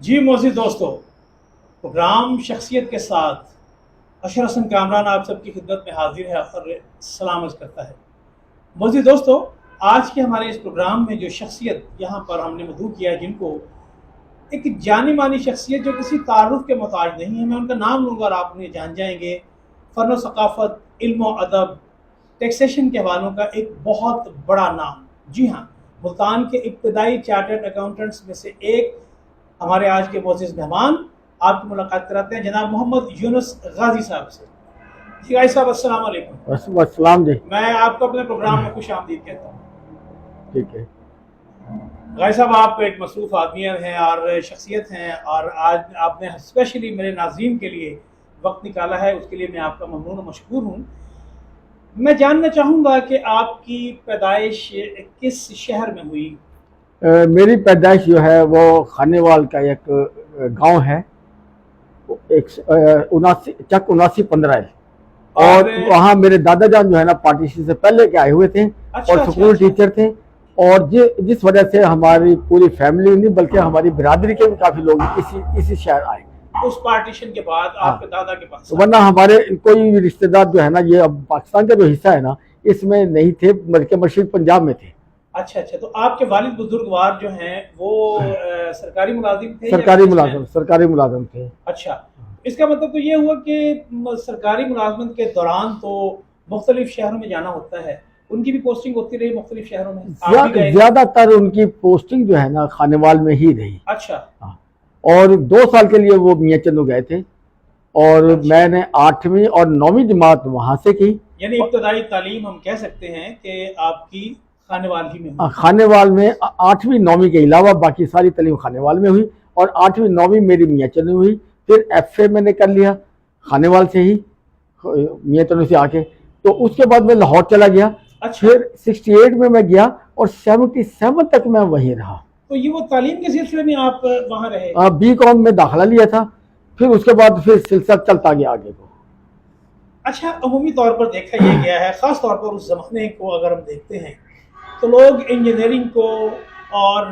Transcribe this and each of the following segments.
جی موزی دوستو، پروگرام شخصیت کے ساتھ اشر حسن کامران آپ سب کی خدمت میں حاضر ہے اور سلام عرض کرتا ہے۔ موزی دوستو، آج کے ہمارے اس پروگرام میں جو شخصیت یہاں پر ہم نے مدعو کیا ہے، جن کو ایک جانی مانی شخصیت جو کسی تعارف کے محتاج نہیں ہے، میں ان کا نام لوں گا اور آپ انہیں جان جائیں گے۔ فن و ثقافت، علم و ادب، ٹیکسیشن کے حوالوں کا ایک بہت بڑا نام۔ جی ہاں، ملتان کے ابتدائی چارٹرڈ اکاؤنٹنٹس میں سے ایک ہمارے آج کے معزز مہمان، آپ کی ملاقات کراتے ہیں جناب محمد یونس غازی صاحب سے۔ جی غازی صاحب، السلام علیکم۔ السلام جی۔ میں آپ کو اپنے پروگرام میں خوش آمدید کہتا ہوں۔ ٹھیک ہے غازی صاحب، آپ ایک مصروف آدمی ہیں اور شخصیت ہیں، اور آج آپ نے اسپیشلی میرے ناظرین کے لیے وقت نکالا ہے، اس کے لیے میں آپ کا ممنون و مشکور ہوں۔ میں جاننا چاہوں گا کہ آپ کی پیدائش کس شہر میں ہوئی؟ میری پیدائش جو ہے وہ خانیوال کا ایک گاؤں ہے، 7915 ہے، اور وہاں میرے دادا جان جو ہے نا پارٹیشن سے پہلے کے آئے ہوئے تھے اور سکول ٹیچر تھے، اور جس وجہ سے ہماری پوری فیملی نہیں بلکہ ہماری برادری کے بھی کافی لوگ اسی شہر آئے اس پارٹیشن کے بعد آپ کے دادا کے پاس، ورنہ ہمارے کوئی بھی رشتہ دار جو ہے نا، یہ اب پاکستان کا جو حصہ ہے نا اس میں نہیں تھے بلکہ مشرق پنجاب میں تھے۔ اچھا، تو آپ کے والد بزرگوار جو ہیں وہ سرکاری ملازم تھے؟ سرکاری ملازم تھے۔ اچھا، اس کا مطلب تو یہ ہوا کہ سرکاری ملازمت کے دوران تو مختلف شہروں میں جانا ہوتا ہے، ان کی بھی پوسٹنگ ہوتی رہی مختلف شہروں میں؟ زیادہ تر ان کی پوسٹنگ جو ہے نا خانیوال میں ہی رہی۔ اچھا، اور 2 سال کے لیے وہ میاں چندو گئے تھے، اور میں نے 8ویں اور 9ویں جماعت وہاں سے کی۔ یعنی ابتدائی تعلیم ہم کہہ سکتے ہیں کہ آپ کی خانیوال ہی میں ہوئی؟ خانیوال میں 8ویں 9ویں کے علاوہ باقی ساری تعلیم خانیوال میں ہوئی، اور 8ویں 9ویں میری میاں چندو میں ہوئی۔ پھر ایف اے میں نے کر لیا خانیوال سے ہی، میاں چندو سے آ کے، تو اس کے بعد میں لاہور چلا گیا۔ پھر 68 میں گیا اور 77 تک میں وہیں رہا۔ تو یہ وہ تعلیم کے سلسلے میں آپ وہاں رہے؟ بی کام میں داخلہ لیا تھا، پھر اس کے بعد پھر سلسلہ چلتا گیا آگے کو۔ اچھا، عمومی طور پر دیکھا یہ گیا ہے، خاص طور پر اس زمانے کو اگر ہم دیکھتے ہیں تو لوگ انجینئرنگ کو اور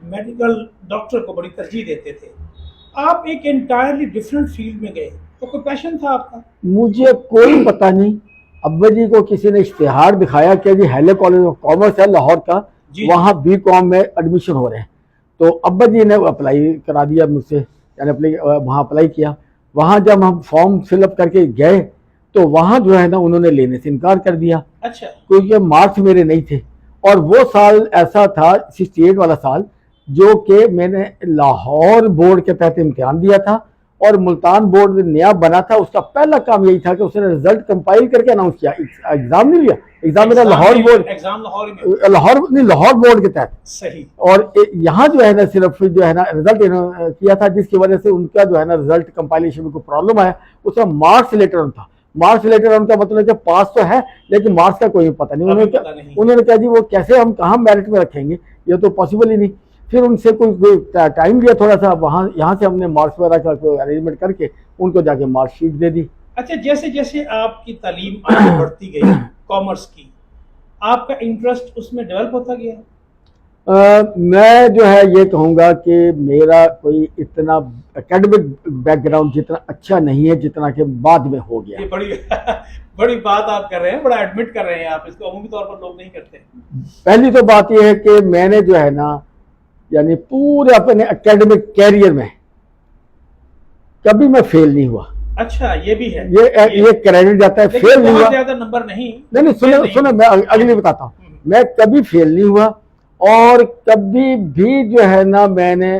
میڈیکل ڈاکٹر کو بڑی ترجیح دیتے تھے۔ آپ ایک انٹائرلی ڈیفرنٹ فیلڈ میں گئے، تو کوئی پیشن تھا آپ کا؟ مجھے کوئی پتہ نہیں، ابا جی کو کسی نے اشتہار دکھایا کہ جی ہیلے کالج آف کامرس ہے لاہور کا، وہاں بی کام میں ایڈمیشن ہو رہے ہیں، تو ابا جی نے اپلائی کرا دیا مجھ سے، یعنی وہاں اپلائی کیا۔ وہاں جب ہم فارم فل اپ کر کے گئے تو وہاں جو ہے نا انہوں نے لینے سے انکار کر دیا، اچھا، کیونکہ مارکس میرے نہیں تھے۔ اور وہ سال ایسا تھا 68 والا سال، جو کہ میں نے لاہور بورڈ کے تحت امتحان دیا تھا، اور ملتان بورڈ نیا بنا تھا، اس کا پہلا کام یہی تھا کہ اس نے رزلٹ کمپائل کر کے اناؤنس کیا۔ ایگزام نہیں لیا، ایگزام میرا لاہور بورڈ کے تحت صحیح، اور یہاں جو ہے نا صرف جو ہے نا رزلٹ کیا تھا، جس کی وجہ سے ان کا جو ہے نا رزلٹ کمپائلیشن میں کوئی پرابلم آیا، اس کا مارکس لیٹر آن تھا۔ مارکس لیٹر آن کا مطلب ہے کہ پاس تو ہے لیکن مارکس کا کوئی پتہ نہیں۔ انہوں نے کہا جی وہ کیسے ہم کہاں میرٹ میں رکھیں گے، یہ تو پاسبل ہی نہیں۔ پھر ان سے کوئی ٹائم لیا تھوڑا سا، یہاں سے ہم نے مارکس وغیرہ کا کوئی ارینجمنٹ کر کے ان کو جا کے مارک شیٹ دے دی۔ اچھا، جیسے جیسے آپ کی تعلیم آگے بڑھتی گئی کامرس کی، آپ کا انٹرسٹ اس میں ڈیولپ ہوتا گیا؟ میں جو ہے یہ کہوں گا کہ میرا کوئی اتنا اکیڈمک بیک گراؤنڈ جتنا اچھا نہیں ہے جتنا کہ بعد میں ہو گیا۔ یہ بڑی بات آپ کر رہے ہیں، بڑا ایڈمٹ کر رہے ہیں آپ، اس کو عمومی طور پر لوگ نہیں کرتے۔ پہلی تو بات یہ ہے کہ میں نے جو ہے نا یعنی پورے اپنے اکیڈمک کیریئر میں کبھی میں فیل نہیں ہوا۔ اچھا، یہ بھی ہے، یہ کریڈٹ جاتا ہے، فیل نہیں ہوا۔ زیادہ نمبر نہیں، سنیں میں اگلی بتاتا ہوں، میں کبھی فیل نہیں ہوا، اور کبھی بھی جو ہے نا میں نے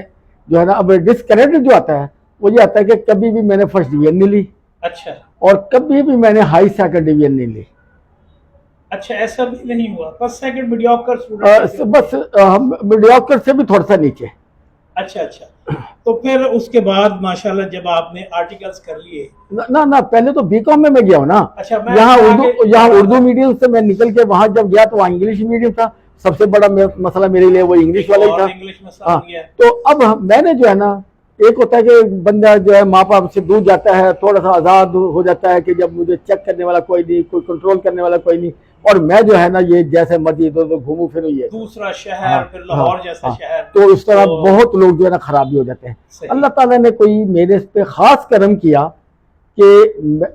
جو ہے نا اب ڈسکریڈٹ جو آتا ہے وہ یہ آتا ہے کہ کبھی بھی میں نے فرسٹ ڈویژن نہیں لی، اچھا، اور کبھی بھی میں نے ہائی سیکنڈ ڈویژن نہیں لی۔ اچھا، ایسا بھی نہیں ہوا، فرسٹ سیکنڈ میڈیوکر اسٹوڈنٹ؟ بس میڈیوکر سے بھی تھوڑا سا نیچے۔ اچھا، تو پھر اس کے بعد ماشاءاللہ جب آپ نے آرٹیکلز کر لیے؟ نہ پہلے تو بی کام میں گیا ہوں نا، یہاں اردو میڈیم سے میں نکل کے وہاں جب گیا تو وہاں انگلش میڈیم تھا، سب سے بڑا مسئلہ میرے لیے وہ انگلش والا ہی تھا۔ تو اب میں نے جو ہے نا، ایک ہوتا ہے کہ بندہ جو ہے ماں باپ سے دور جاتا ہے، تھوڑا سا آزاد ہو جاتا ہے کہ جب مجھے چیک کرنے والا کوئی نہیں، کوئی کنٹرول کرنے والا کوئی نہیں، اور میں جو ہے نا یہ جیسے مرضی ادھر ادھر گھوموں پھروں یہ دوسرا شہر پھر لاہور جیسا شہر، تو اس طرح بہت لوگ جو ہے نا خرابی ہو جاتے ہیں. اللہ تعالیٰ نے کوئی میرے پہ خاص کرم کیا کہ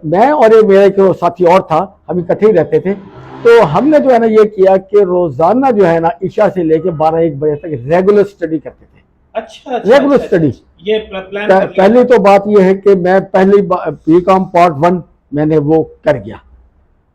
میں اور میرا ایک ساتھی اور تھا، ہم اکٹھے ہی رہتے تھے. تو ہم نے جو ہے نا یہ کیا کہ روزانہ جو ہے نا عشاء سے لے کے 12-1 بجے تک ریگولر اسٹڈی کرتے تھے. اچھا ریگولر اسٹڈی. یہ پلان کر لیا. پہلی تو بات یہ ہے کہ میں پہلی BCom پارٹ 1 میں نے وہ کر گیا.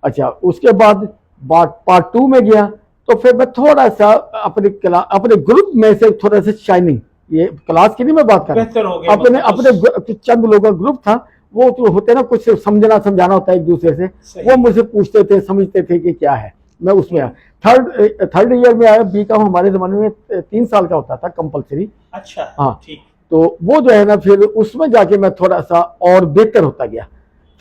اچھا اس کے بعد پارٹ 2 میں گیا تو پھر میں تھوڑا سا اپنے گروپ میں سے تھوڑا سا شائننگ، یہ کلاس کی نہیں میں بات کر بہتر ہو گیا. اپنے چند لوگوں کا گروپ تھا، وہ تو ہوتے نا کچھ سمجھانا ہوتا ہے ایک دوسرے سے، وہ مجھ سے پوچھتے تھے، سمجھتے تھے کہ کیا ہے. میں اس میں تھرڈ ایئر میں آیا. BCom ہمارے زمانے میں 3 سال کا ہوتا تھا کمپلسری. اچھا ہاں ٹھیک. تو وہ جو ہے نا پھر اس میں جا کے میں تھوڑا سا اور بہتر ہوتا گیا.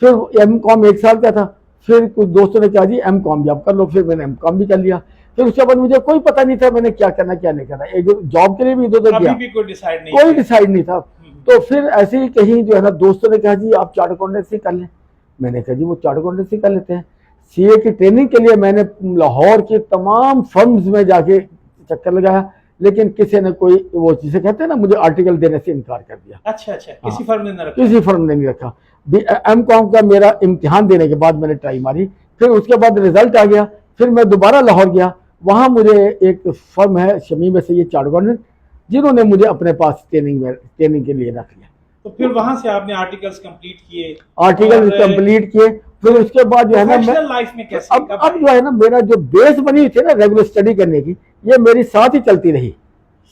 پھر MCom 1 سال کا تھا. پھر کچھ دوستوں نے کہا جی MCom بھی آپ کر لو. پھر میں نے MCom بھی کر لیا. پھر اس کے بعد مجھے کوئی پتہ نہیں تھا میں نے کیا کرنا کیا نہیں کرنا. ایک جاب کے لیے بھی ادھر گیا، کوئی ڈیسائیڈ نہیں تھا. تو پھر ایسے ہی کہیں جو ہے نا دوستوں نے کہا جی آپ چارٹر اکاؤنٹنسی کر لیں. میں نے کہا جی وہ چارٹر اکاؤنٹنسی کر لیتے ہیں. CA کی ٹریننگ کے لیے میں نے لاہور کے تمام فرمز میں جا کے چکر لگایا، لیکن کسی نے کوئی وہ جسے کہتے ہیں نا مجھے آرٹیکل دینے سے انکار کر دیا. اچھا کسی فرم نے نہ رکھا. کسی فرم نے نہیں رکھا. MCom کا میرا امتحان دینے کے بعد میں نے ٹرائی ماری. پھر اس کے بعد رزلٹ آ گیا. پھر میں دوبارہ لاہور گیا. وہاں مجھے ایک فرم ہے شمیم سے یہ چارٹر اکاؤنٹنٹ، جنہوں نے مجھے اپنے پاس ٹریننگ کے لیے رکھ لیا. تو پھر وہاں سے آپ نے آرٹیکلز کمپلیٹ کیے. پھر اس کے بعد جو ہے نا اب جو ہے نا میرا جو بیس بنی ہوئی تھی نا ریگولر اسٹڈی کرنے کی، یہ میری ساتھ ہی چلتی رہی،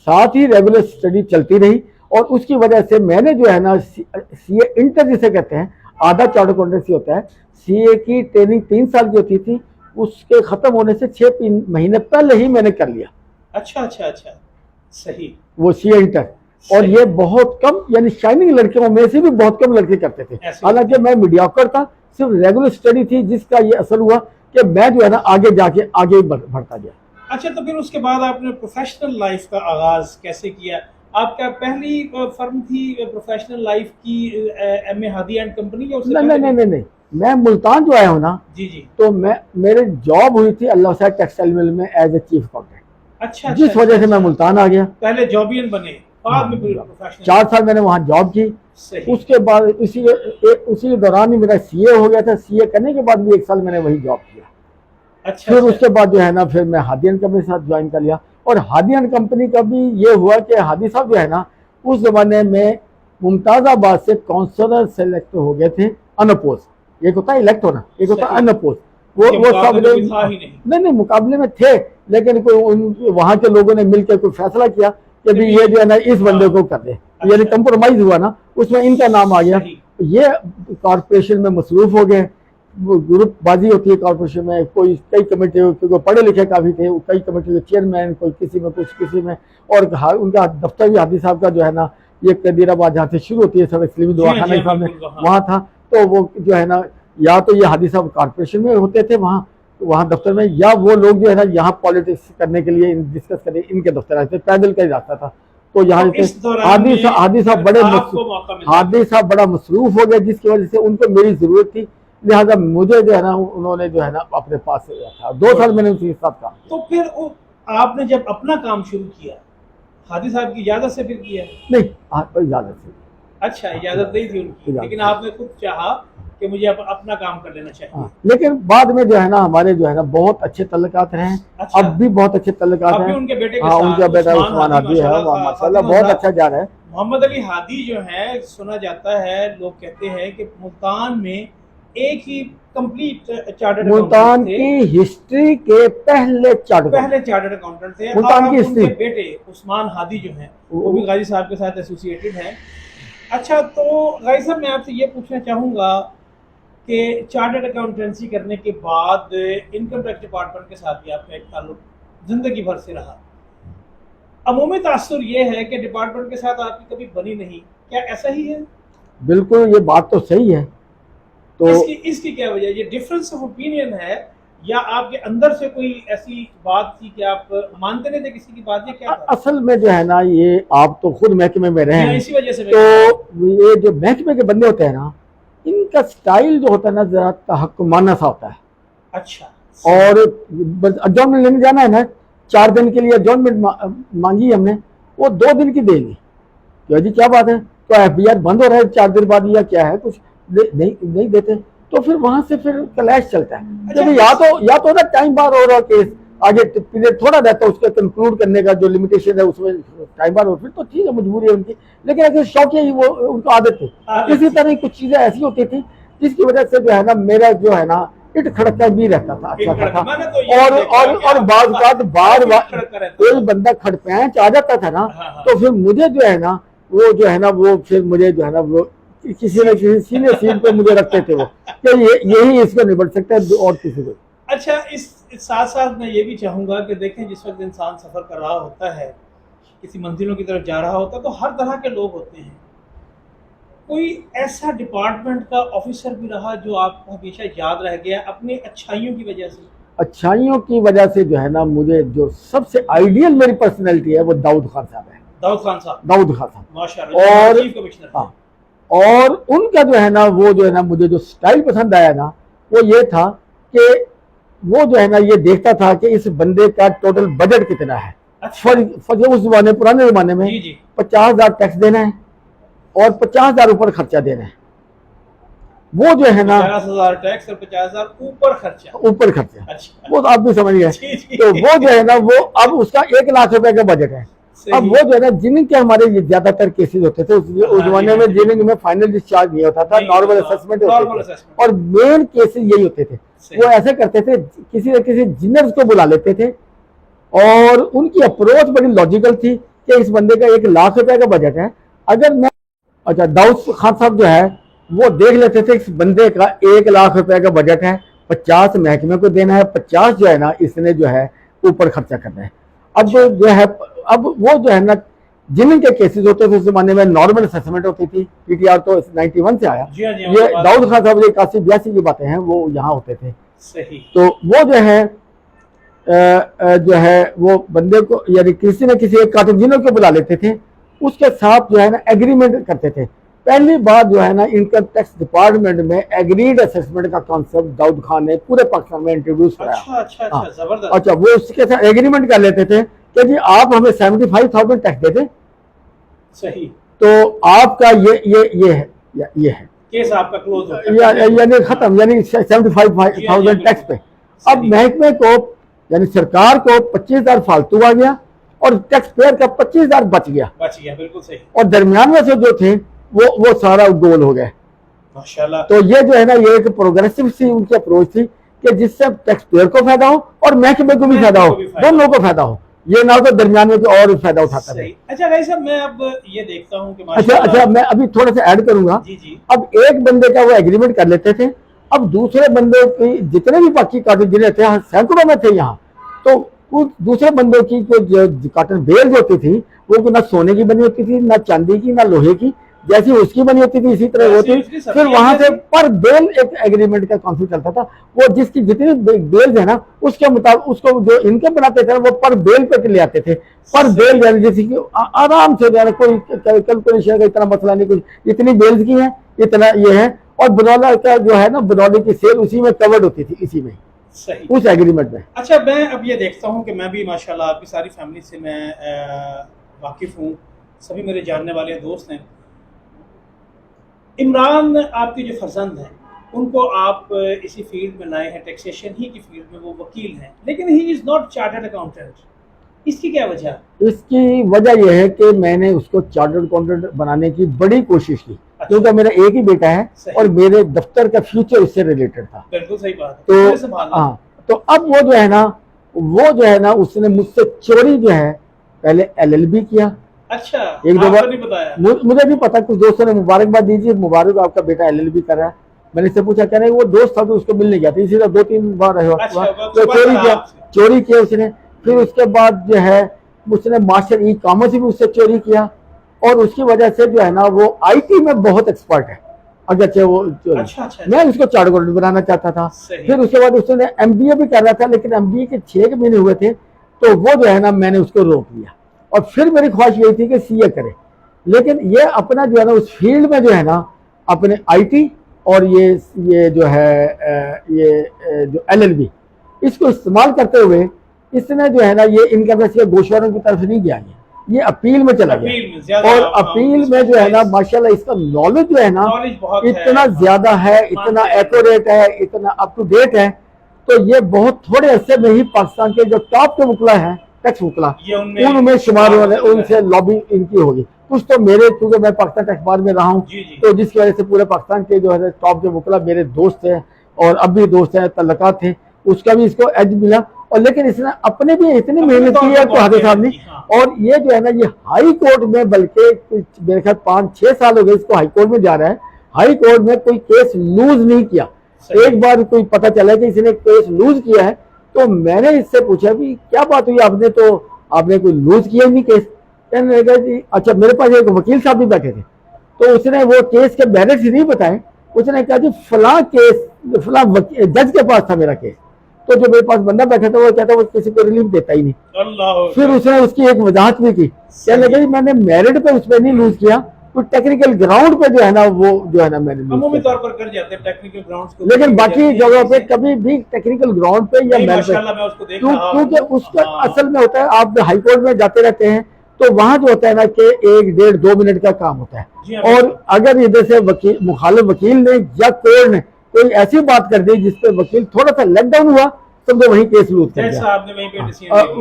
ساتھ ہی ریگولر اسٹڈی چلتی رہی. اور اس کی وجہ سے میں نے جو ہے نا CA انٹر جسے کہتے ہیں، آدھا چارٹر اکاؤنٹنسی ہوتا ہے. CA کی ٹریننگ 3 سال کی ہوتی تھی، اس کے ختم ہونے سے 6 مہینے پہلے ہی میں نے کر لیا. اچھا صحیح. وہ CA انٹر. اور یہ بہت کم، یعنی شائننگ لڑکیوں میں سے بھی بہت کم لڑکے کرتے تھے. حالانکہ میں میڈیوکر تھا، صرف ریگولر اسٹڈی تھی جس کا یہ اثر ہوا کہ میں جو ہے نا آگے بڑھتا گیا. اچھا تو پھر اس کے بعد آپ نے پروفیشنل لائف کا آغاز کیسے کیا؟ آپ کا پہلی فرم تھی پروفیشنل لائف کی MA ہادی اینڈ کمپنی؟ نہیں، میں ملتان جو آیا ہوں نا، جی تو میرے جاب ہوئی تھی اللہ حسین ٹیکسٹائل مل میں ایز اے چیف اکاؤنٹنٹ. اچھا جس وجہ سے میں ملتان آ گیا. پہلے جابین بنے، بعد میں 4 سال میں نے وہاں جاب کی. اس کے بعد اسی دوران ہی میرا CA ہو گیا تھا. CA کرنے کے بعد بھی 1 سال میں نے وہی جاب کیا. پھر اس کے بعد جو ہے نا پھر میں ہادی اینڈ کمپنی کے ساتھ جوائن کر لیا. اور ہادی اینڈ کمپنی کا بھی یہ ہوا کہ ہادی صاحب جو ہے نا اس زمانے میں ممتاز آباد سے کونسلر سلیکٹ ہو گئے تھے انپوز. ایک ہوتا ہے الیکٹ ہونا، ایک ہوتا ہے انپوز. وہ سب نہیں مقابلے میں تھے، لیکن کوئی وہاں کے لوگوں نے مل کے کوئی فیصلہ کیا کہ بھی یہ جو ہے نا اس بندے کو کر دے، یعنی کمپرومائز ہوا نا، اس میں ان کا نام آ گیا. یہ کارپوریشن میں مصروف ہو گئے. گروپ بازی ہوتی ہے کارپوریشن میں، کئی کمیٹی کوئی پڑھے لکھے کافی تھے، کئی کمیٹی کے چیئرمین، کوئی کسی میں کچھ کسی میں. اور ان کا دفتر بھی ہادی صاحب کا جو ہے نا یہ قدیر آباد جہاں سے شروع ہوتی ہے سڑک سلیمی دواخانہ صاحب میں وہاں تھا. تو وہ جو ہے نا یا تو یہ ہادی صاحب کارپوریشن میں ہوتے تھے وہاں دفتر میں، یا وہ لوگ جو ہے نا یہاں پالیٹکس کرنے کے لیے ڈسکس کرنے ان کے دفتر آتے تھے. پیدل کا ہی راستہ تھا. تو یہاں ہادی صاحب بڑا مصروف ہو گئے، جس کی وجہ سے ان کو میری ضرورت تھی. لہٰذا مجھے جو ہے نا انہوں نے جو ہے نا اپنے پاس رکھا. 2 سال میں نے ان کے ساتھ کام. تو پھر آپ نے جب اپنا کام شروع کیا ہادی صاحب کی اجازت سے پھر کیا؟ نہیں، اجازت سے. اچھا اجازت نہیں تھی ان کی، لیکن آپ نے خود چاہا کہ مجھے اپنا کام کر لینا چاہیے. لیکن بعد میں جو ہے نا ہمارے جو ہے نا بہت اچھے تعلقات رہے ہیں. اب بھی بہت اچھے تعلقات ہیں. ان کے بیٹے ان کا بیٹا عثمان ہادی ہے، ماشاءاللہ بہت اچھا جا رہا ہے. محمد علی ہادی جو ہے، سنا جاتا ہے، لوگ کہتے ہیں کہ ملتان میں ایک ہی کمپلیٹ چارٹرڈ ملتان کی ہسٹری کے پہلے چارٹرڈ اکاؤنٹنٹ تھے. ملتان کی ہسٹری. ان کے بیٹے عثمان ہادی جو ہیں وہ بھی غازی صاحب کے ساتھ ایسوسیٹڈ ہیں. اچھا تو غازی صاحب میں آپ سے یہ پوچھنا چاہوں گا کہ چارٹرڈ اکاؤنٹنسی کرنے کے بعد انکم ٹیکس ڈپارٹمنٹ کے ساتھ بھی آپ کا ایک تعلق زندگی بھر سے رہا. عمومی تاثر یہ ہے کہ ڈپارٹمنٹ کے ساتھ آپ کی کبھی بنی نہیں، کیا ایسا ہی ہے؟ بالکل، یہ بات تو صحیح ہے. تو اس کی کیا وجہ ہے؟ یہ ڈفرینس آف اوپینین ہے یا آپ کے اندر سے کوئی ایسی بات تھی کہ آپ مانتے نہیں تھے کسی کی بات؟ یہ کیا تھا؟ اصل میں جو ہے نا یہ آپ تو خود محکمے میں رہے ہیں، اسی وجہ سے تو یہ جو محکمے کے بندے ہوتے ہیں نا ان کا سٹائل جو ہوتا ہے نا ذرا تحکمانہ سا ہوتا ہے. اچھا اور بس اڈجورنمنٹ لینے جانا ہے نا، 4 دن کے لیے اڈجورنمنٹ مانگی ہم نے، وہ 2 دن کی دیں گے کہ جی کیا بات ہے، تو ایف بی آر بند ہو رہا ہے 4 دن بعد یا کیا ہے، کچھ نہیں دیتے، تو پھر وہاں سے پھر کلیش چلتا ہے. جب یا تو نا ٹائم بار ہو رہا کیس آگے پیریڈ تھوڑا رہتا ہے اس کا کنکلوڈ کرنے کا، جو لمیٹیشن ہے اس میں ٹائم بار ہو، پھر تو ٹھیک ہے مجبوری ہے ان کی، لیکن اگر شوق ہے وہ ان کو عادت تھی. اسی طرح کچھ چیزیں ایسی ہوتی تھی جس کی وجہ سے جو ہے نا میرا جو ہے نا اٹ کھڑکتا بھی رہتا تھا، اچھا تھا. اور بعض اوقات بار کوئی بندہ کھڑ پینچ آ جاتا تھا نا، تو پھر مجھے جو ہے نا وہ جو ہے نا وہ پھر مجھے جو ہے نا وہ کسی نہ کسی سینے سین پہ مجھے رکھتے تھے وہ کہ یہی اس کو نبٹ سکتا ہے اور کسی کو. اچھا، اس ساتھ ساتھ میں یہ بھی چاہوں گا کہ دیکھیں جس وقت انسان سفر کر رہا ہوتا ہے، کسی منزلوں کی طرف جا رہا ہوتا ہے، تو ہر طرح کے لوگ ہوتے ہیں. کوئی ایسا ڈپارٹمنٹ کا آفیسر بھی رہا جو آپ کو ہمیشہ یاد رہ گیا اپنی اچھائیوں کی وجہ سے؟ اچھائیوں کی وجہ سے جو ہے نا مجھے جو سب سے آئیڈیل میری پرسنالٹی ہے وہ داؤد خان صاحب ہے. داؤد خان صاحب، داؤد خان صاحب ماشاءاللہ، چیف کمشنر. ہاں، اور ان کا جو ہے نا وہ جو ہے نا مجھے جو سٹائل پسند آیا نا وہ یہ تھا کہ وہ جو ہے نا یہ دیکھتا تھا کہ اس بندے کا ٹوٹل بجٹ کتنا ہے. اس زمانے پرانے زمانے میں 50,000 ٹیکس دینا ہے اور 50,000 اوپر خرچہ دینا ہے. وہ جو ہے نا 50,000 ٹیکس اور 50,000 اوپر خرچہ. وہ تو آپ بھی سمجھ گئے. تو وہ جو ہے نا وہ اب اس کا 1 لاکھ روپے کا بجٹ ہے. اب وہ جو ہے نا جننگ کے ہمارے زیادہ تر کیسز ہوتے تھے اس زمانے میں، جننگ میں فائنل ڈسچارج نہیں ہوتا تھا، نارمل اسسمنٹ ہوتے تھے، اور مین کیسز یہی ہوتے تھے. وہ ایسے کرتے تھے کسی نہ کسی جنرز کو بلا لیتے تھے، اور ان کی اپروچ بڑی لاجیکل تھی کہ اس بندے کا 1 لاکھ روپے کا بجٹ ہے. اگر میں اچھا داؤد خان صاحب جو ہے وہ دیکھ لیتے تھے اس بندے کا 1 لاکھ روپے کا بجٹ ہے، 50 محکمے کو دینا ہے، 50 جو ہے نا اس نے جو ہے اوپر خرچہ کرنا ہے. اب جو ہے اب وہ جو ہے نا جننگ کے کیسز ہوتے تھے اس زمانے میں، نارمل اسسمنٹ ہوتی تھی. پی ٹی آر تو 91 سے آیا. یہ داؤد خان صاحب 81-82 کی باتیں ہیں، وہ یہاں ہوتے تھے. تو وہ جو ہے وہ بندے کو یعنی کسی نہ کسی ایک کارٹنجینوں کو بلا لیتے تھے، اس کے ساتھ جو ہے نا ایگریمنٹ کرتے تھے. پہلی بار جو ہے نا انکم ٹیکس ڈپارٹمنٹ میں ایگریڈ اسسمنٹ کا کانسیپٹ داؤد خان نے پورے پاکستان میں انٹروڈیوس کرایا. اچھا وہ اس کے ساتھ ایگریمنٹ کر لیتے تھے کہ جی آپ ہمیں 75,000 ٹیکس دے دیں، صحیح، تو آپ کا یہ ہے کیس آپ کا کلوز ہوتا ہے، یعنی ختم، یعنی 75,000 ٹیکس پہ. اب محکمے کو یعنی سرکار کو 25,000 فالتو آ گیا اور ٹیکس پیئر کا 25,000 بچ گیا. بالکل صحیح. اور درمیان میں سے جو تھے وہ سارا گول ہو گئے. ماشاءاللہ. تو یہ جو ہے نا یہ ایک پروگریسو سی ان کی اپروچ تھی کہ جس سے ٹیکس پیئر کو فائدہ ہو اور محکمے کو بھی فائدہ ہو، دونوں کو فائدہ ہو، یہ نہ تو درمیان میں کوئی اور فائدہ اٹھاتا رہے. اچھا بھائی صاحب، میں اب یہ دیکھتا ہوں کہ اچھا میں ابھی تھوڑا سا ایڈ کروں گا. اب ایک بندے کا وہ ایگریمنٹ کر لیتے تھے، اب دوسرے بندے کی جتنے بھی باقی کاٹن جنہیں تھے سینکڑوں میں تھے یہاں، تو دوسرے بندوں کی کاٹن بیل جو ہوتی تھی وہ نہ سونے کی بنی ہوتی تھی، نہ چاندی کی، نہ لوہے کی، جیسی اس کی بنی ہوتی تھی اسی طرح ہوتی. پھر وہاں سے پر بیل ایک ایگریمنٹ کا کانسیپٹ چلتا تھا. وہ جس کی جتنی بیلز ہیں نا اس کے مطابق اس کو جو انکم بناتے تھے وہ پر بیل پہ لے آتے تھے. پر بیل جیسے کہ آرام سے کوئی کیلکولیشن کا اتنا مسئلہ نہیں، کچھ اتنی بیلز کی ہیں اتنا یہ ہے. اور بنولا کا جو ہے نا بنولی کی سیل اسی میں کورڈ ہوتی تھی، اسی میں اس ایگریمنٹ میں. اچھا میں اب یہ دیکھتا ہوں کہ میں بھی ماشاءاللہ آپ کی ساری فیملی سے میں واقف ہوں، سبھی میرے جاننے والے دوست ہیں. عمران آپ کے جو فرزند ہیں ان کو آپ اسی فیلڈ میں لائے ہیں، ٹیکسیشن ہی کی فیلڈ میں، وہ وکیل ہیں، لیکن ہی از ناٹ چارٹرڈ اکاؤنٹنٹ. اس کی کیا وجہ؟ اس کی وجہ یہ ہے کہ میں نے اس کو چارٹرڈ اکاؤنٹنٹ بنانے کی بڑی کوشش کی، کیونکہ میرا ایک ہی بیٹا ہے اور میرے دفتر کا فیوچر اس سے ریلیٹڈ تھا. بالکل صحیح بات ہے. تو اب وہ جو ہے نا اس نے مجھ سے چوری جو ہے پہلے LLB کیا. اچھا، ایک دو بار مجھے بھی پتا، کچھ دوستوں نے مبارکباد دیجیے، مبارک آپ کا بیٹا LLB کر رہا ہے. میں نے اس سے پوچھا کہہ رہے وہ دوست تھا تو اس کو ملنے گیا تھا، اسی طرح 2-3 بار چوری کیا اس نے. پھر اس کے بعد جو ہے اس نے ماسٹر ای کامرس بھی اس سے چوری کیا، اور اس کی وجہ سے جو ہے نا وہ IT میں بہت ایکسپرٹ ہے. اگرچہ وہ میں اس کو چارٹرڈ اکاؤنٹنٹ بنانا چاہتا تھا. پھر اس کے بعد اس نے MBA بھی کر رہا تھا، لیکن MBA کے 6 مہینے ہوئے تھے تو وہ جو ہے نا میں نے اس کو روک لیا. اور پھر میری خواہش یہی تھی کہ CA کرے، لیکن یہ اپنا جو ہے نا اس فیلڈ میں جو ہے نا اپنے IT اور یہ جو ہے یہ جو LLB اس کو استعمال کرتے ہوئے اس نے جو ہے نا یہ انکم ٹیکس کے گوشواروں کی طرف نہیں گیا، یہ اپیل میں چلا گیا، اور اپیل میں جو ہے نا ماشاءاللہ اس کا نالج جو ہے نا اتنا زیادہ ہے، اتنا ایکوریٹ ہے، اتنا اپ ٹو ڈیٹ ہے، تو یہ بہت تھوڑے عرصے میں ہی پاکستان کے جو ٹاپ کے وکلا ہیں ٹیکس وکلا ان میں شمار ہونے، ان سے لابی ان کی ہوگی کچھ تو میرے، کیونکہ میں پاکستان ٹیکس بار میں رہا ہوں تو جس کی وجہ سے پورے پاکستان کے جو ہے ٹاپ کے وکلا میرے دوست ہیں اور اب بھی دوست ہیں، تعلقات تھے، اس کا بھی اس کو ایج ملا، اور لیکن اس نے اپنے بھی اتنی محنت کی ہے تو حد صاحب نے، اور یہ جو ہے نا یہ ہائی کورٹ میں بلکہ میرے خیال 5-6 سال ہو گئے اس کو ہائی کورٹ میں جا رہا ہے، ہائی کورٹ میں کوئی کیس لوز نہیں کیا، ایک بار کوئی پتہ چلا کہ اس نے کیس لوز کیا ہے تو میں نے اس سے پوچھا بھی کیا بات ہوئی، آپ نے کوئی لوز کیا نہیں کیس، کہنے لگا جی اچھا، میرے پاس ایک وکیل صاحب بھی بیٹھے تھے تو اس نے وہ کیس کے میرٹس نہیں بتائے، اس نے کہا جی فلاں کیس فلاں جج کے پاس تھا میرا کیس، تو جو میرے پاس بندہ بیٹھا تھا وہ کہتا وہ کسی کو ریلیف دیتا ہی نہیں، پھر اس نے اس کی ایک وضاحت بھی کی، کہنے لگا جی میں نے میرٹ پہ اس پہ نہیں لوز کیا، کوئی ٹیکنیکل گراؤنڈ پہ جو ہے نا وہ جو ہے نا میں نے عمومی طور پر کر جاتے ہیں ٹیکنیکل گراؤنڈز کو، لیکن باقی جگہوں پہ کبھی بھی ٹیکنیکل گراؤنڈ پہ یا ماشاءاللہ میں اس کو دیکھ رہا ہوں، کیونکہ اس کا اصل میں ہوتا ہے آپ ہائی کورٹ میں جاتے رہتے ہیں تو وہاں جو ہوتا ہے نا کہ 1-1.5-2 منٹ کا کام ہوتا ہے، اور اگر ادھر سے مخالف وکیل نے یا کورٹ نے کوئی ایسی بات کر دی جس پہ وکیل تھوڑا سا لیٹ ڈاؤن ہوا تو وہیں کیس لوز کر گیا،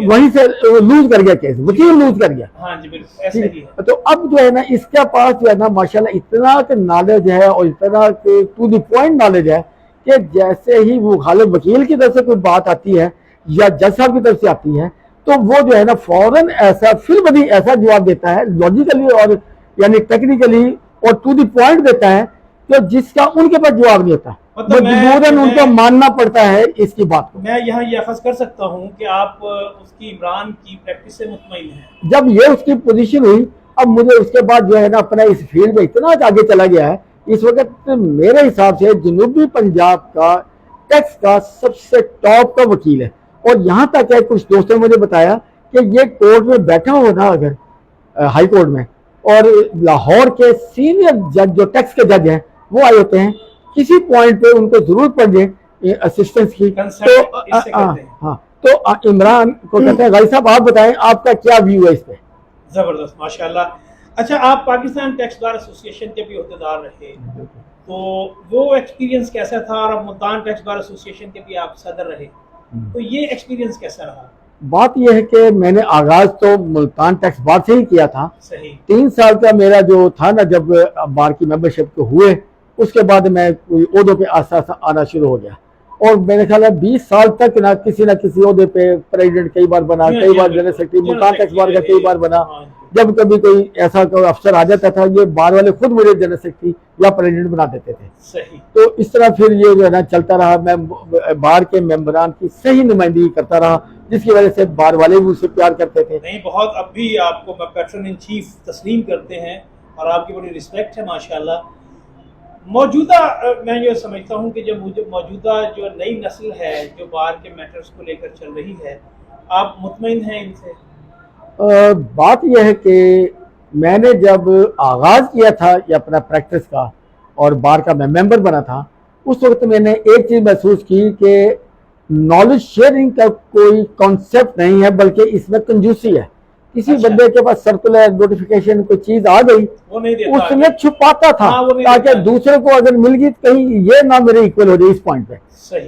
وہیں سے لوز کر گیا کیس، وکیل لوز کر گیا، تو اب جو ہے نا اس کے پاس جو ہے نا ماشاءاللہ اتنا نالج ہے اور اتنا ٹو دی پوائنٹ نالج ہے کہ جیسے ہی وہ مخالف وکیل کی طرف سے کوئی بات آتی ہے یا جج صاحب کی طرف سے آتی ہے تو وہ جو ہے نا فوراً ایسا فی البدی ایسا جواب دیتا ہے لاجیکلی اور یعنی ٹیکنیکلی اور ٹو دی پوائنٹ دیتا ہے کہ جس کا ان کے پاس جواب نہیں ہوتا، مجبوراً ان کو ماننا پڑتا ہے اس کی بات کو۔ میں یہاں یہ اخذ کر سکتا ہوں کہ آپ اس کی عمران کی پریکٹس سے مطمئن ہیں؟ جب یہ اس کی پوزیشن ہوئی اب مجھے اس کے بعد جو ہے نا اپنا اس فیلڈ میں اتنا آگے چلا گیا ہے، اس وقت میرے حساب سے جنوبی پنجاب کا ٹیکس کا سب سے ٹاپ کا وکیل ہے، اور یہاں تک ہے کچھ دوستوں نے مجھے بتایا کہ یہ کورٹ میں بیٹھا ہو نا اگر ہائی کورٹ میں، اور لاہور کے سینئر جج جو ٹیکس کے جج ہیں وہ آئے ہوتے ہیں، کسی پوائنٹ پہ ان کو ضرورت پڑ جائے اسسٹنس کی تو عمران کو کہتے ہیں غازی صاحب آپ بتائیں آپ کا کیا ویو ہے اس پہ؟ زبردست ماشاءاللہ۔ اچھا آپ پاکستان ٹیکس بار ایسوسی ایشن کے بھی عہدیدار رہے تو وہ ایکسپیرینس کیسا تھا، اور اب ملتان ٹیکس بار ایسوسی ایشن کے بھی آپ صدر رہے تو یہ ایکسپیرینس کیسا رہا؟ بات یہ ہے کہ میں نے آغاز تو ملتان ٹیکس بار سے ہی کیا تھا، 3 سال کا میرا جو تھا نا جب بار کی ممبرشپ کو ہوئے اس کے بعد میں عہدوں پہ آسا آنا شروع ہو گیا، اور میرے خیال ہے 20 سال تک نہ کسی عہدے پہ پریزیڈنٹ کئی بار بنا، کئی بار general secretary Multan tax bar کا کئی بار بنا، جب کبھی کوئی ایسا کوئی افسر آ جاتا تھا یہ بار والے خود مجھے جنرل سیکرٹری یا پریزیڈنٹ بنا دیتے تھے، تو اس طرح پھر یہ جو ہے نا چلتا رہا، میں بار کے ممبران کی صحیح نمائندگی کرتا رہا جس کی وجہ سے بار والے بھی اسے پیار کرتے تھے۔ نہیں بہت اب بھی آپ کو پیٹرن ان چیف تسلیم کرتے ہیں اور آپ کی بڑی رسپیکٹ ہے ماشاءاللہ۔ موجودہ میں یہ سمجھتا ہوں کہ جو موجودہ جو نئی نسل ہے جو بار کے میٹرز کو لے کر چل رہی ہے، آپ مطمئن ہیں ان سے؟ بات یہ ہے کہ میں نے جب آغاز کیا تھا یہ اپنا پریکٹس کا اور بار کا میں ممبر بنا تھا اس وقت میں نے ایک چیز محسوس کی کہ نالج شیئرنگ کا کوئی کانسیپٹ نہیں ہے بلکہ اس میں کنجوسی ہے، کسی بندے کے پاس سرکولر نوٹیفیکیشن کوئی چیز آ گئی اس میں چھپاتا تھا تاکہ دوسرے کو اگر مل گئی کہیں یہ نہ میرے ایکول ہو جائے اس پوائنٹ پہ،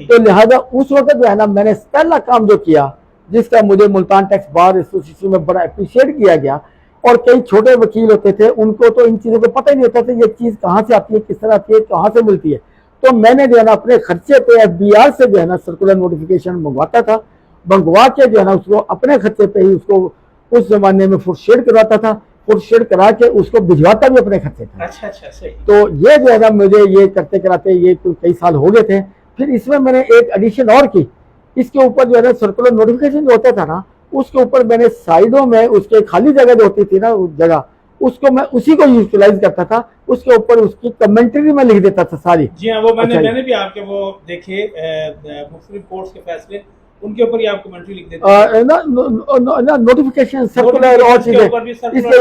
تو لہذا اس وقت جو ہے نا میں نے پہلا کام جو کیا جس کا مجھے ملتان ٹیکس بار ایسوسیشن میں بڑا اپریشیٹ کیا گیا، اور کئی چھوٹے وکیل ہوتے تھے ان کو تو ان چیزوں کو پتہ ہی نہیں ہوتا تھا یہ چیز کہاں سے آتی ہے، کس طرح آتی ہے، کہاں سے ملتی ہے، تو میں نے جو ہے نا اپنے خرچے پہ FBR سے جو ہے نا سرکولر نوٹیفیکیشن منگواتا تھا، منگوا کے جو ہے نا اس کو اپنے خرچے پہ ہی اس کو اس زمانے میں فوٹ شیڈ کرواتا تھا، فوٹ شیڈ کرا کے اس کو بھجواتا بھی اپنے خرچے تھا۔ تو یہ جو ہے نا مجھے یہ کرتے کراتے یہ کئی سال ہو گئے تھے۔ پھر اس میں نے ایک ایڈیشن اور کی، اس کے اوپر جو ہے نا سرکولر نوٹیفیکیشن جو ہوتا تھا نا اس کے اوپر میں نے سائڈوں میں اس کے خالی جگہ جو ہوتی تھی نا اس جگہ اس کو میں اسی کو یوٹیلائز کرتا تھا، اس کے اوپر اس کی کمنٹری میں لکھ دیتا تھا ساری۔ جی ہاں، وہ میں نے بھی آپ کے وہ دیکھے مختلف کورٹس کے فیصلے ان کے اوپر ہی آپ کمنٹری لکھ دیتے ہیں نوٹیفیکیشن سرکولر اور چیزیں۔ اس کے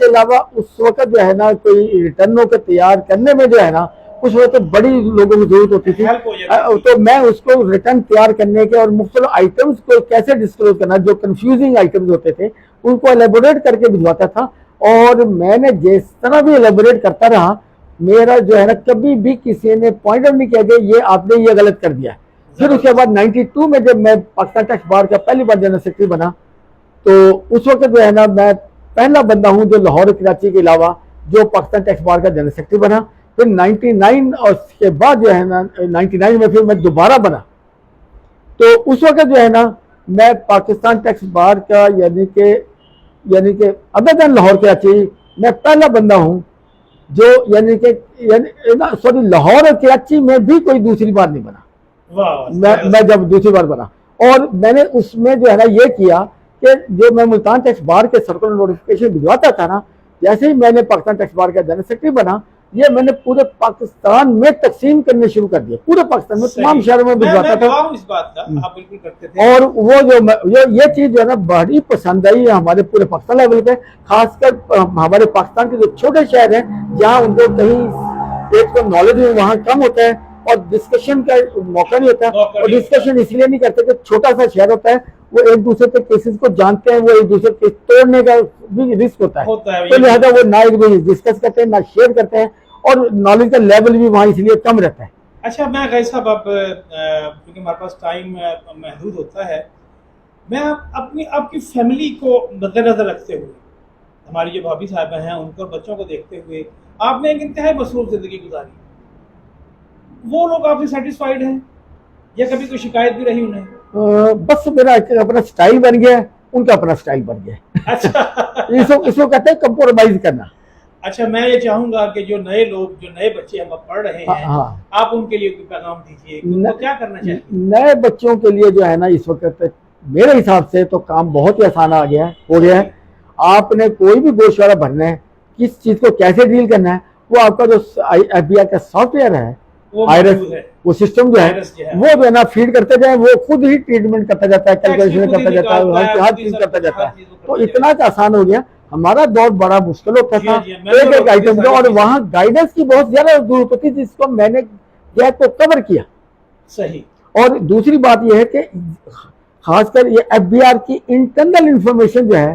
علاوہ اس وقت جو ہے نا کوئی ریٹرنوں کے تیار کرنے میں جو ہے نا اس وقت تو بڑی لوگوں کی ضرورت ہوتی تھی. Help ہو جاتی تو میں اس کو ریٹرن تیار کرنے کے اور مختلف آئٹمس کو کیسے ڈسکلوز کرنا, جو کنفیوزنگ آئٹمس ہوتے تھے ان کو ایلیبوریٹ کر کے بھجواتا تھا. اور میں نے جس طرح بھی ایلیبوریٹ کرتا رہا, میرا جو ہے نا کبھی بھی کسی نے پوائنٹ آؤٹ نہیں کیا کہ یہ آپ نے یہ غلط کر دیا. پھر اس کے بعد 92 میں جب میں پاکستان ٹیکس بار کا پہلی بار جنرل سیکرٹری بنا, تو اس وقت جو ہے نا میں پہلا بندہ ہوں جو لاہور کراچی کے علاوہ جو پاکستان ٹیکس بار کا جنرل سیکرٹری بنا. پھر 99 اور اس کے بعد جو ہے نا 99 میں پھر میں دوبارہ بنا. تو اس وقت جو ہے نا میں پاکستان ٹیکس بار کا یعنی کہ ادر دین لاہور کراچی میں پہلا بندہ ہوں جو یعنی کہ سوری لاہور اور کراچی میں بھی کوئی دوسری بار نہیں بنا. میں جب دوسری بار بنا, اور میں نے اس میں جو ہے نا یہ کیا کہ جو میں ملتان ٹیکس بار کے سرکولر نوٹیفکیشن بھجواتا تھا نا, جیسے ہی میں نے پاکستان ٹیکس بار کا جنرل سیکرٹری بنا, یہ میں نے پورے پاکستان میں تقسیم کرنے شروع کر دیا. پورے پاکستان میں تمام شہروں میں بھجواتا تھا. اور وہ جو یہ چیز جو ہے نا بڑی پسند آئی ہے ہمارے پورے پاکستان لیول پہ, خاص کر ہمارے پاکستان کے جو چھوٹے شہر ہیں جہاں ان کو کہیں ایک تو نالج وہاں کم ہوتا ہے اور ڈسکشن کا موقع نہیں ہوتا. اور ڈسکشن اس لیے نہیں کرتے کہ چھوٹا سا شہر ہوتا ہے, وہ ایک دوسرے کے کیسز کو جانتے ہیں, وہ ایک دوسرے کے توڑنے کا بھی رسک ہوتا ہے, تو لہٰذا وہ نہ ایک دوسرے ڈسکس کرتے ہیں نہ شیئر کرتے ہیں, اور نالج کا لیول بھی وہاں اس لیے کم رہتا ہے. اچھا میں غیر صاحب, اب کیونکہ ہمارے پاس ٹائم محدود ہوتا ہے, میں آپ کی فیملی کو مد نظر رکھتے ہوئے, ہماری جو بھابھی صاحبہ ہیں ان کو اور بچوں کو دیکھتے ہوئے, آپ نے ایک انتہائی مصروف زندگی گزاری, وہ لوگ آپ سے سیٹسفائیڈ ہیں یا کبھی کوئی شکایت بھی رہی انہیں؟ بس میرا اپنا سٹائل بن گیا, ان کا اپنا سٹائل بن گیا. اچھا اس کو کہتے ہیں کمپرومائز کرنا. اچھا میں یہ چاہوں گا کہ جو نئے لوگ, جو نئے بچے ہم پڑھ رہے ہیں, آپ ان کے لیے کوئی پیغام دیجیے, کیا کرنا چاہیے؟ نئے بچوں کے لیے جو ہے نا اس وقت میرے حساب سے تو کام بہت ہی آسان ہو گیا ہے. آپ نے کوئی بھی گوشوارہ بھرنا ہے, کس چیز کو کیسے ڈیل کرنا ہے, وہ آپ کا جو ایف بی آئی کا سافٹ ویئر ہے, وہ سسٹم جو ہے وہ جو ہے نا فیڈ کرتے جائیں, وہ خود ہی ٹریٹمنٹ کرتا جاتا ہے, کیلکولیشن کرتا جاتا ہے, ہر چیز کرتا جاتا ہے. تو اتنا آسان ہو گیا. ہمارا دور بڑا مشکل ہوتا تھا ایک ایک آئٹم کا, اور وہاں گائیڈنس کی بہت زیادہ ضرورت ہوتی تھی, جس کو میں نے گیپ کو کور کیا. صحیح. اور دوسری بات یہ ہے کہ خاص کر یہ ایف بی آر کی انٹرنل انفارمیشن جو ہے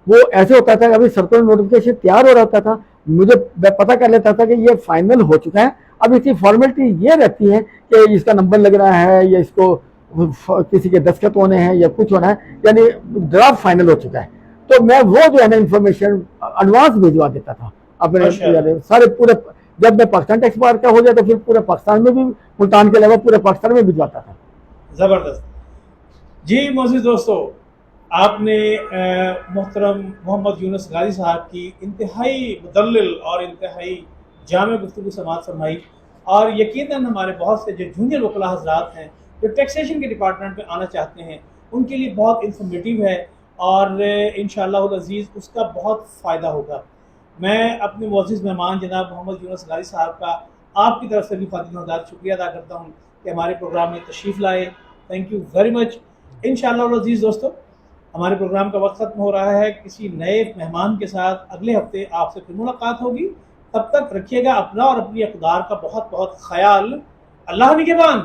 وہ ایسے ہوتا تھا کہ ابھی سرکولر نوٹیفکیشن تیار ہو رہا تھا, مجھے پتہ کر لیتا تھا کہ یہ فائنل ہو چکا ہے, اب اس کی فارمیلٹی یہ رہتی ہے کہ اس کا نمبر لگ رہا ہے یا اس کو کسی کے دستخط ہونے ہیں یا کچھ ہونا ہے, یعنی ڈرافٹ فائنل ہو چکا ہے. تو میں وہ جو ہے نا انفارمیشن ایڈوانس بھیجوا دیتا تھا اپنے سارے پورے, جب میں پاکستان ٹیکس بار کا ہو جاتا پھر پورے پاکستان میں بھی, ملتان کے علاوہ پورے پاکستان میں بھجواتا تھا. زبردست. جی معزز دوستو, آپ نے محترم محمد یونس غازی صاحب کی انتہائی مدلل اور انتہائی جامع گفتگو سماعت فرمائی, اور یقیناً ہمارے بہت سے جو جونیئر وکلاء حضرات ہیں جو ٹیکسیشن کے ڈپارٹمنٹ میں آنا چاہتے ہیں ان کے لیے بہت انفارمیٹیو ہے, اور انشاءاللہ العزیز اس کا بہت فائدہ ہوگا. میں اپنے معزز مہمان جناب محمد یونس غازی صاحب کا آپ کی طرف سے بھی خاطر شکریہ ادا کرتا ہوں کہ ہمارے پروگرام میں تشریف لائے. Thank you very much. انشاءاللہ العزیز دوستو, ہمارے پروگرام کا وقت ختم ہو رہا ہے. کسی نئے مہمان کے ساتھ اگلے ہفتے آپ سے پھر ملاقات ہوگی. تب تک رکھیے گا اپنا اور اپنی اقدار کا بہت بہت خیال. اللہ نگہبان.